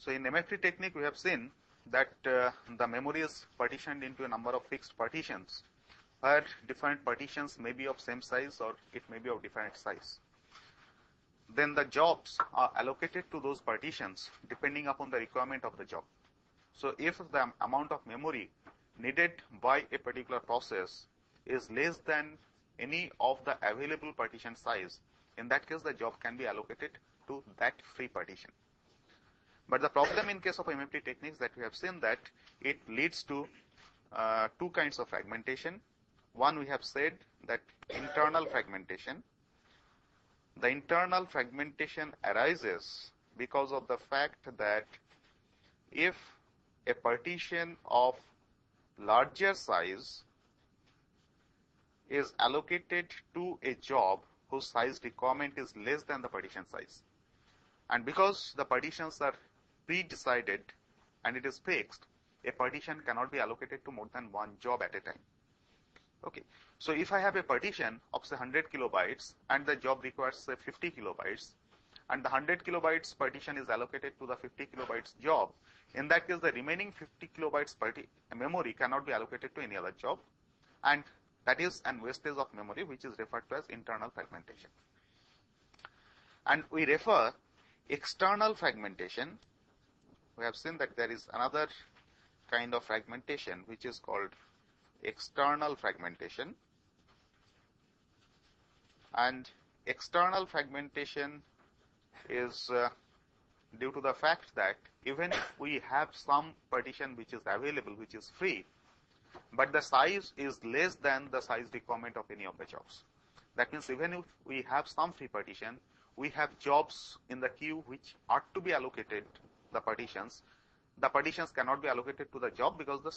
So in MFT technique, we have seen that the memory is partitioned into a number of fixed partitions, where different partitions may be of same size or it may be of different size. Then the jobs are allocated to those partitions depending upon the requirement of the job. So if the amount of memory needed by a particular process is less than any of the available partition size, in that case the job can be allocated to that free partition. But the problem in case of MFT techniques that we have seen that it leads to two kinds of fragmentation. One, we have said that internal fragmentation. The internal fragmentation arises because of the fact that if a partition of larger size is allocated to a job whose size requirement is less than the partition size, and because the partitions are pre-decided and it is fixed, a partition cannot be allocated to more than one job at a time. Okay. So if I have a partition of say 100 kilobytes and the job requires say 50 kilobytes, and the 100 kilobytes partition is allocated to the 50 kilobytes job, in that case the remaining 50 kilobytes memory cannot be allocated to any other job, and that is an wastage of memory, which is referred to as internal fragmentation. And we refer external fragmentation. We have seen that there is another kind of fragmentation which is called external fragmentation, and external fragmentation is due to the fact that even if we have some partition which is available, which is free, but the size is less than the size requirement of any of the jobs. That means even if we have some free partition, we have jobs in the queue which ought to be allocated the partitions. The partitions cannot be allocated to the job because the